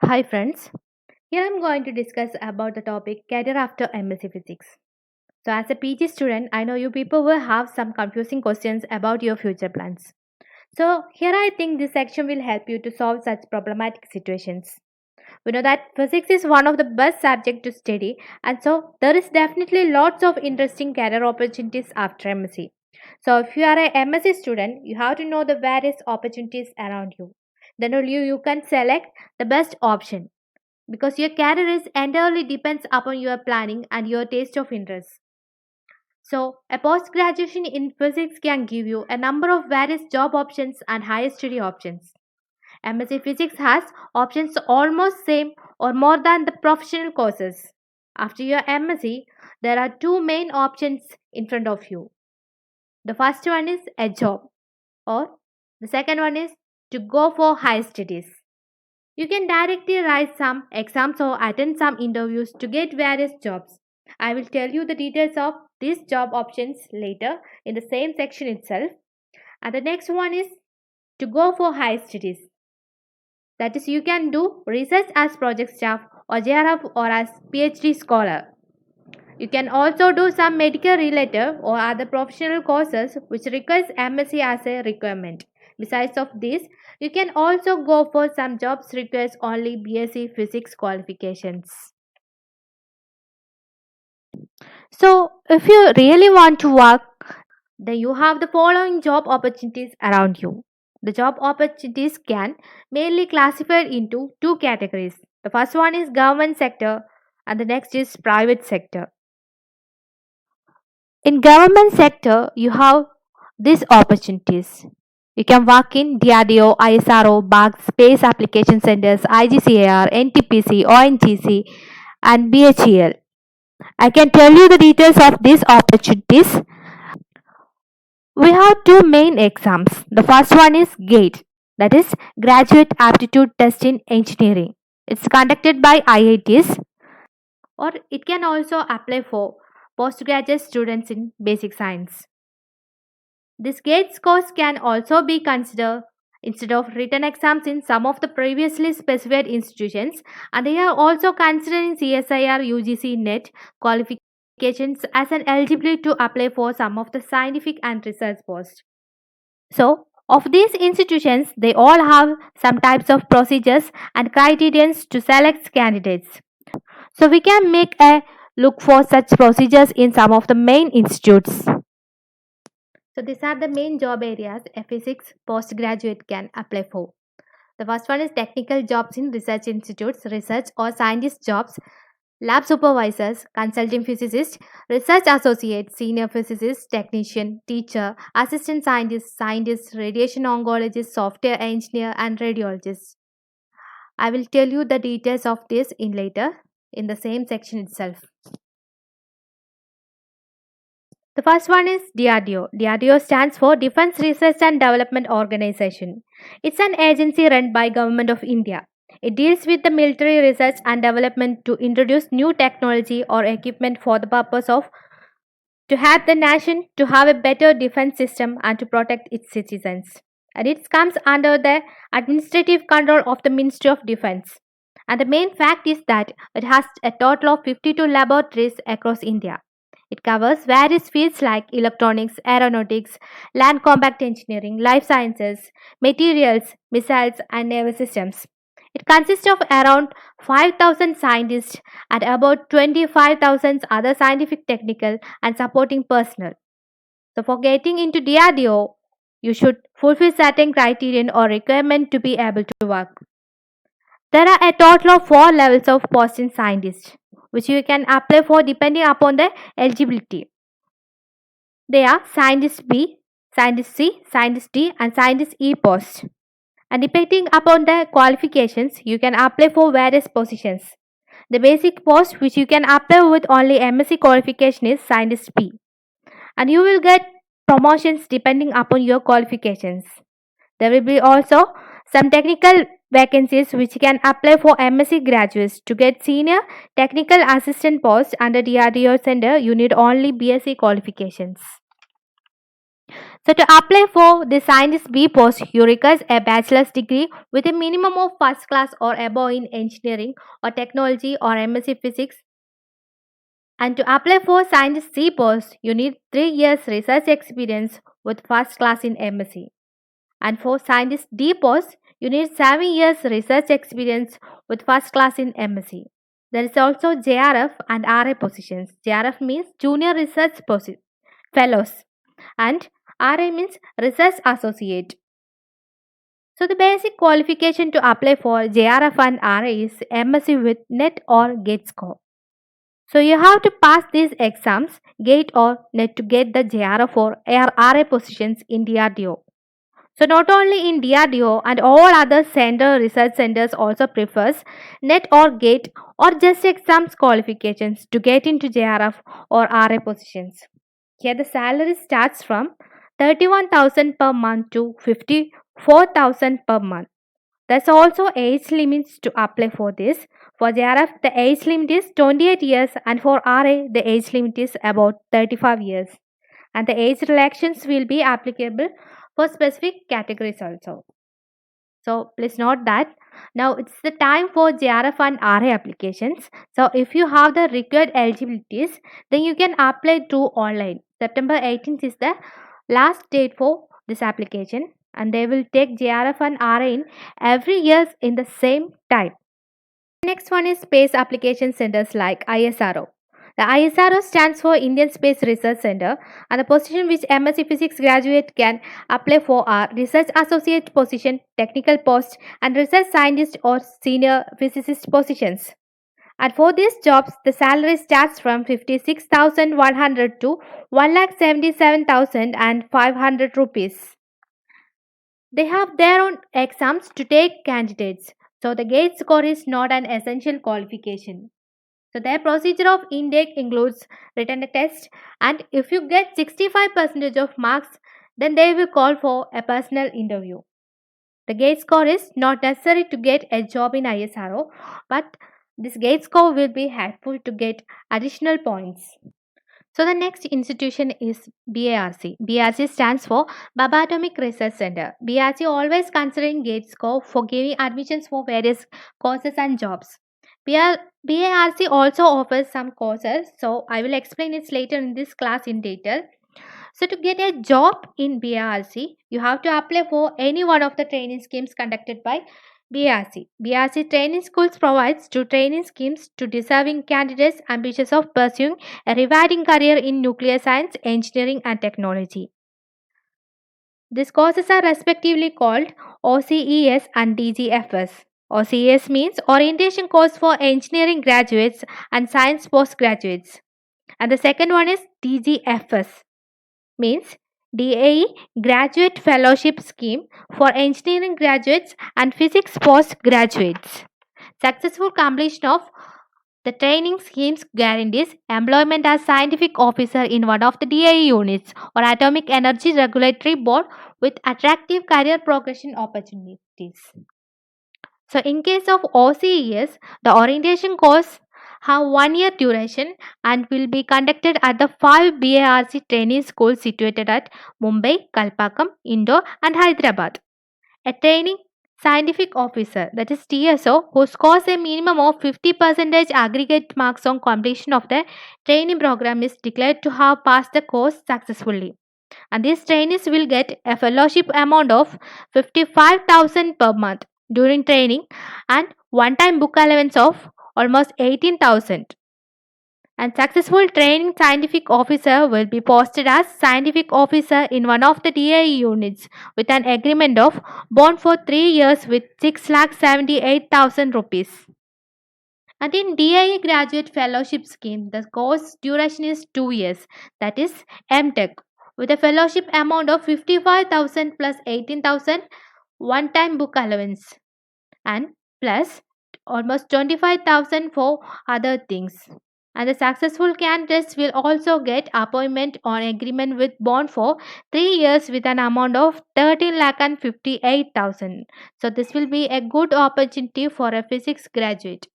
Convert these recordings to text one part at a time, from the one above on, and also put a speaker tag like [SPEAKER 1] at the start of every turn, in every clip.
[SPEAKER 1] Hi friends, here I'm going to discuss about the topic career after MSc Physics. So as a PG student, I know you people will have some confusing questions about your future plans. So here I think this section will help you to solve such problematic situations. We know that physics is one of the best subjects to study and so there is definitely lots of interesting career opportunities after MSc. So if you are a MSc student, you have to know the various opportunities around you. Then only you can select the best option because your career is entirely depends upon your planning and your taste of interest. So, a post graduation in physics can give you a number of various job options and higher study options. MSc Physics has options almost same or more than the professional courses. After your MSc, there are two main options in front of you. The first one is a job, or the second one is to go for higher studies. You can directly write some exams or attend some interviews to get various jobs. I will tell you the details of these job options later in the same section itself. And the next one is to go for higher studies. That is, you can do research as project staff or JRF or as PhD scholar. You can also do some medical related or other professional courses which requires MSc as a requirement. Besides of this, you can also go for some jobs requires only BSc physics qualifications. So, if you really want to work, then you have the following job opportunities around you. The job opportunities can mainly classified into two categories. The first one is government sector and the next is private sector. In government sector, you have these opportunities. You can work in DRDO, ISRO, BARC, Space Application Centers, IGCAR, NTPC, ONGC, and BHEL. I can tell you the details of these opportunities. We have two main exams. The first one is GATE, that is Graduate Aptitude Test in Engineering. It's conducted by IITs, or it can also apply for postgraduate students in basic science. This GATE scores can also be considered instead of written exams in some of the previously specified institutions, and they are also considering CSIR UGC NET qualifications as an eligibility to apply for some of the scientific and research posts. So, of these institutions, they all have some types of procedures and criterions to select candidates. So, we can make a look for such procedures in some of the main institutes. So these are the main job areas a physics postgraduate can apply for. The first one is technical jobs in research institutes, research or scientist jobs, lab supervisors, consulting physicist, research associate, senior physicist, technician, teacher, assistant scientist, radiation oncologist, software engineer, and radiologist. I will tell you the details of this in later in the same section itself. The first one is DRDO. DRDO stands for Defense Research and Development Organization. It's an agency run by Government of India. It deals with the military research and development to introduce new technology or equipment for the purpose of to help the nation to have a better defense system and to protect its citizens. And it comes under the administrative control of the Ministry of Defense. And the main fact is that it has a total of 52 laboratories across India. It covers various fields like electronics, aeronautics, land combat engineering, life sciences, materials, missiles, and naval systems. It consists of around 5,000 scientists and about 25,000 other scientific, technical, and supporting personnel. So, for getting into DRDO, you should fulfill certain criterion or requirement to be able to work. There are a total of four levels of post in scientist, which you can apply for depending upon the eligibility. They are Scientist B, Scientist C, Scientist D, and Scientist E post. And depending upon the qualifications, you can apply for various positions. The basic post which you can apply with only MSc qualification is Scientist B. And you will get promotions depending upon your qualifications. There will be also some technical vacancies which can apply for MSc graduates. To get senior technical assistant post under DRDO center, you need only BSc qualifications. So to apply for the scientist B post, you require a bachelor's degree with a minimum of first class or above in engineering or technology or MSc physics. And to apply for scientist C post, you need 3 years research experience with first class in MSc. And for scientist D post, you need 7 years research experience with first class in MSc. There is also JRF and RA positions. JRF means Junior Research Fellows and RA means Research Associate. So the basic qualification to apply for JRF and RA is MSc with NET or GATE score. So you have to pass these exams, GATE or NET, to get the JRF or RA positions in DRDO. So not only in DRDO and all other research centers also prefers NET or GATE or just exams qualifications to get into JRF or RA positions. Here the salary starts from 31,000 per month to 54,000 per month. There's also age limits to apply for this. For JRF, the age limit is 28 years, and for RA, the age limit is about 35 years. And the age relaxations will be applicable for specific categories also. So please note that now it's the time for JRF and RA applications. So if you have the required eligibilities, then you can apply through online. September 18th is the last date for this application, and they will take JRF and RA in every year in the same time. Next one is space application centers like ISRO. The ISRO stands for Indian Space Research Center, and the position which MSc Physics graduate can apply for are Research Associate position, Technical post, and Research Scientist or Senior Physicist positions. And for these jobs, the salary starts from 56,100 to 1,77,500 rupees. They have their own exams to take candidates, so the GATE score is not an essential qualification. So their procedure of intake includes written test, and if you get 65% of marks, then they will call for a personal interview. The GATE score is not necessary to get a job in ISRO, but this GATE score will be helpful to get additional points. So the next institution is BARC. BARC stands for Baba Atomic Research Center. BARC always considering GATE score for giving admissions for various courses and jobs. BARC also offers some courses, so I will explain it later in this class in detail. So to get a job in BARC, you have to apply for any one of the training schemes conducted by BARC. BARC training schools provides two training schemes to deserving candidates ambitious of pursuing a rewarding career in nuclear science, engineering and technology. These courses are respectively called OCES and DGFS. OCES means Orientation Course for Engineering Graduates and Science Postgraduates. And the second one is DGFS, means DAE Graduate Fellowship Scheme for Engineering Graduates and Physics Postgraduates. Successful completion of the training schemes guarantees employment as scientific officer in one of the DAE units or Atomic Energy Regulatory Board with attractive career progression opportunities. So in case of OCES, the orientation course have 1 year duration and will be conducted at the 5 BARC training schools situated at Mumbai, Kalpakkam, Indore and Hyderabad. A training scientific officer, that is TSO, who scores a minimum of 50% aggregate marks on completion of the training program is declared to have passed the course successfully. And these trainees will get a fellowship amount of 55,000 per month during training and one time book allowance of almost 18,000. And successful training scientific officer will be posted as scientific officer in one of the DAE units with an agreement of bond for 3 years with 6,78,000 rupees. And in DAE graduate fellowship scheme, the course duration is 2 years, that is MTech, with a fellowship amount of 55,000 plus 18,000 one time book allowance and plus almost 25,000 for other things. And the successful candidates will also get appointment on agreement with bond for 3 years with an amount of 13 lakh and 58,000. So this will be a good opportunity for a physics graduate.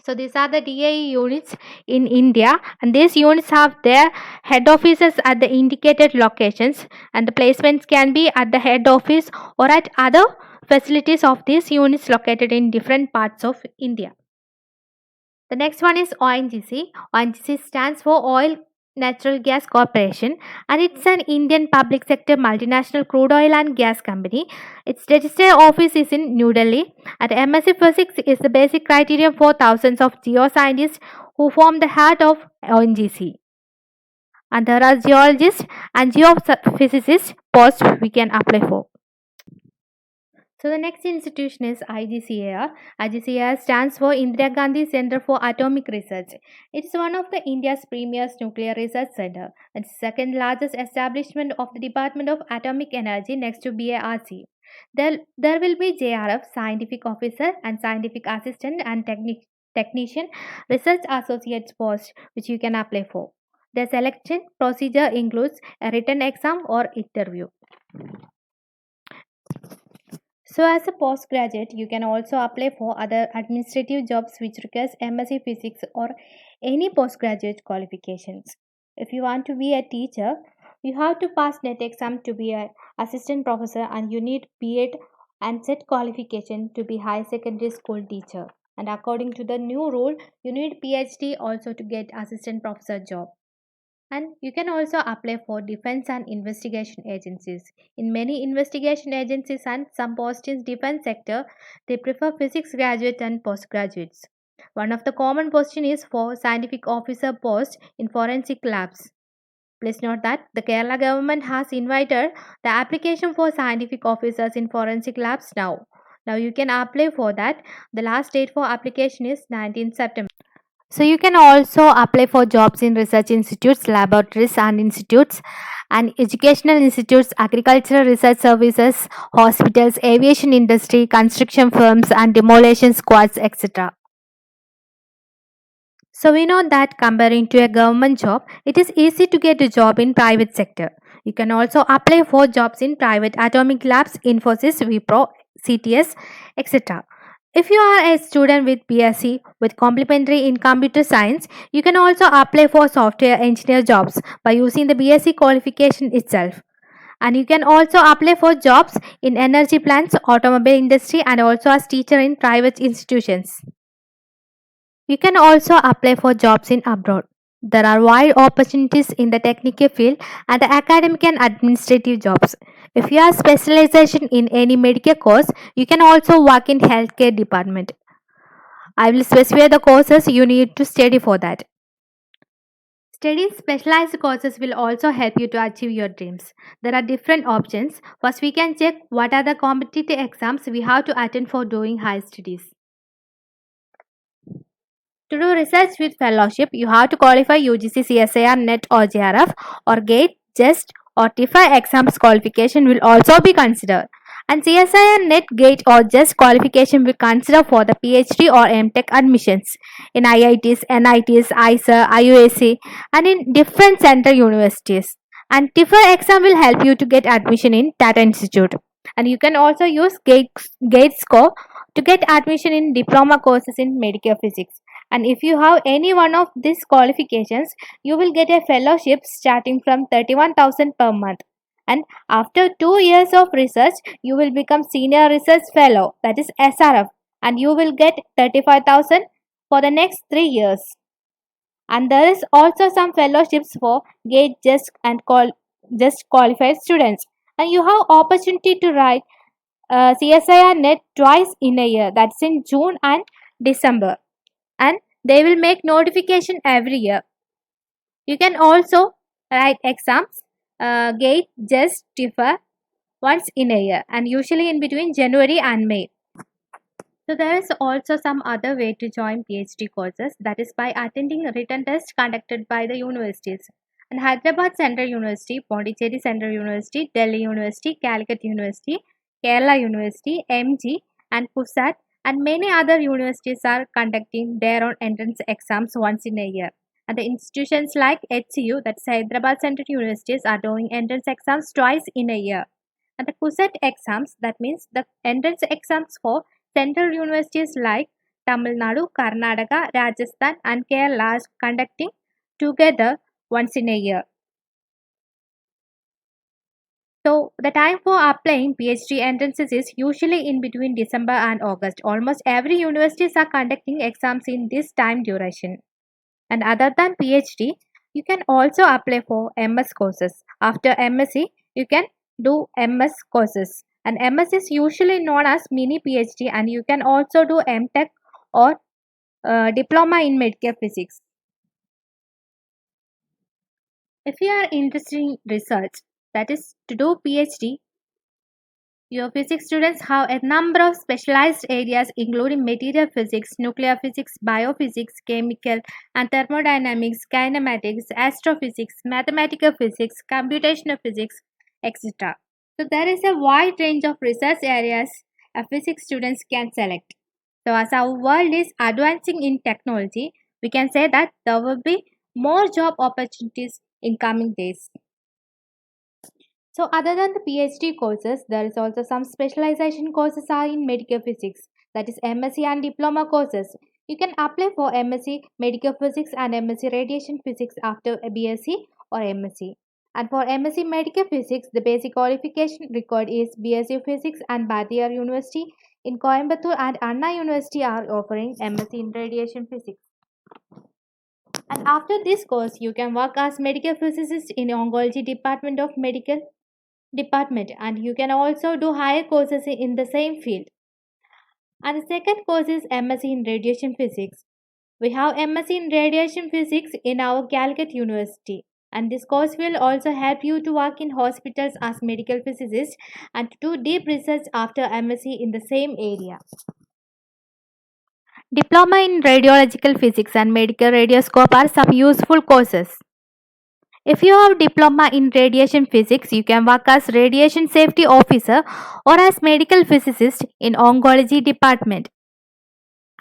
[SPEAKER 1] So these are the DAE units in India, and these units have their head offices at the indicated locations, and the placements can be at the head office or at other facilities of these units located in different parts of India. The next one is ONGC. ONGC stands for Oil Natural Gas Corporation, and it's an Indian public sector multinational crude oil and gas company. Its registered office is in New Delhi, and MSc Physics is the basic criterion for thousands of geoscientists who form the heart of ONGC. And there are geologists and geophysicists posts we can apply for. So the next institution is IGCAR. IGCAR stands for Indira Gandhi Center for Atomic Research. It is one of the India's premier nuclear research center. It's the second largest establishment of the Department of Atomic Energy next to BARC. There will be JRF, scientific officer and scientific assistant and technician research associates post which you can apply for. The selection procedure includes a written exam or interview. So, as a postgraduate, you can also apply for other administrative jobs which requires MSc Physics or any postgraduate qualifications. If you want to be a teacher, you have to pass NET exam to be an assistant professor, and you need B.Ed and set qualification to be high secondary school teacher. And according to the new rule, you need PhD also to get assistant professor job. And you can also apply for defense and investigation agencies. In many investigation agencies and some posts in defense sector, they prefer physics graduate and postgraduates. One of the common position is for scientific officer post in forensic labs. Please note that the Kerala government has invited the application for scientific officers in forensic labs now. Now you can apply for that. The last date for application is 19th September. So you can also apply for jobs in research institutes, laboratories and institutes, and educational institutes, agricultural research services, hospitals, aviation industry, construction firms and demolition squads, etc. So we know that comparing to a government job, it is easy to get a job in private sector. You can also apply for jobs in private atomic labs, Infosys, Wipro, CTS, etc. If you are a student with BSc with complementary in computer science, you can also apply for software engineer jobs by using the BSc qualification itself. And you can also apply for jobs in energy plants, automobile industry and also as teacher in private institutions. You can also apply for jobs in abroad. There are wide opportunities in the technical field and the academic and administrative jobs. If you have specialization in any medical course, you can also work in healthcare department. I will specify the courses you need to study for that. Studying specialized courses will also help you to achieve your dreams. There are different options. First, we can check what are the competitive exams we have to attend for doing high studies. To do research with fellowship, you have to qualify UGC, CSIR, NET or JRF or GATE, JEST or TIFA exams qualification will also be considered. And CSIR, NET, GATE or JEST qualification will consider for the PhD or MTech admissions in IITs, NITs, ISER, IUAC and in different central universities. And TIFA exam will help you to get admission in Tata Institute. And you can also use GATE score to get admission in diploma courses in medical physics. And if you have any one of these qualifications, you will get a fellowship starting from 31,000 per month. And after 2 years of research, you will become senior research fellow, that is SRF, and you will get 35,000 for the next 3 years. And there is also some fellowships for GATE just qualified students. And you have opportunity to write CSIR NET twice in a year, that's in June and December. And they will make notification every year. You can also write exams, GATE, JEST, TIFA once in a year and usually in between January and May. So there is also some other way to join PhD courses, that is by attending a written test conducted by the universities. And Hyderabad Central University, Pondicherry Central University, Delhi University, Calicut University, Kerala University, MG and PUSAT and many other universities are conducting their own entrance exams once in a year. And the institutions like HCU, that's Hyderabad Central Universities, are doing entrance exams twice in a year. And the PUSAT exams, that means the entrance exams for central universities like Tamil Nadu, Karnataka, Rajasthan, and Kerala are conducting together once in a year. So the time for applying PhD entrances is usually in between December and August. Almost every universities are conducting exams in this time duration. And other than PhD, you can also apply for MS courses. After MSc, you can do MS courses. And MS is usually known as mini PhD, and you can also do MTech or diploma in medical physics. If you are interested in research, that is to do PhD, your physics students have a number of specialized areas including material physics, nuclear physics, biophysics, chemical and thermodynamics, kinematics, astrophysics, mathematical physics, computational physics, etc. So there is a wide range of research areas a physics students can select. So as our world is advancing in technology, we can say that there will be more job opportunities in coming days. So other than the PhD courses, there is also some specialization courses are in medical physics, that is MSc and diploma courses. You can apply for MSc medical physics and MSc radiation physics after a BSc or MSc. And for MSc medical physics, the basic qualification required is BSc physics, and Bhattiyar University in Coimbatore and Anna University are offering MSc in radiation physics. And after this course, you can work as medical physicist in oncology department of medical department, and you can also do higher courses in the same field. And the second course is MSc in radiation physics. We have MSc in radiation physics in our Calicut University, and this course will also help you to work in hospitals as medical physicist and to do deep research after MSc in the same area. Diploma in radiological physics and medical radioscope are some useful courses. If you have diploma in radiation physics, you can work as radiation safety officer or as medical physicist in oncology department.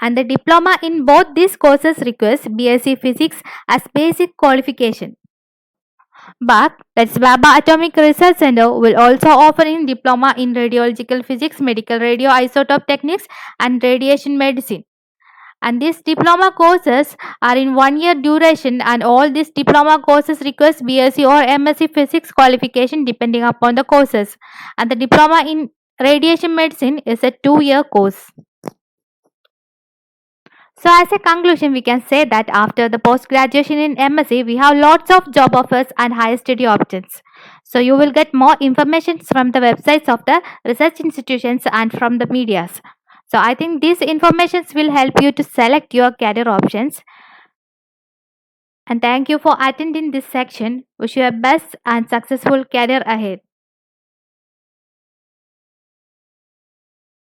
[SPEAKER 1] And the diploma in both these courses requires BSc physics as basic qualification. But that's Baba Atomic Research Center will also offer in diploma in radiological physics, medical radioisotope techniques, and radiation medicine. And these diploma courses are in 1 year duration, and all these diploma courses requires BSc or MSc physics qualification depending upon the courses, and the diploma in radiation medicine is a 2 year course. So as a conclusion, we can say that after the post graduation in MSc, we have lots of job offers and higher study options. So you will get more information from the websites of the research institutions and from the medias. So I think these informations will help you to select your career options. And thank you for attending this section. Wish you a best and successful career ahead.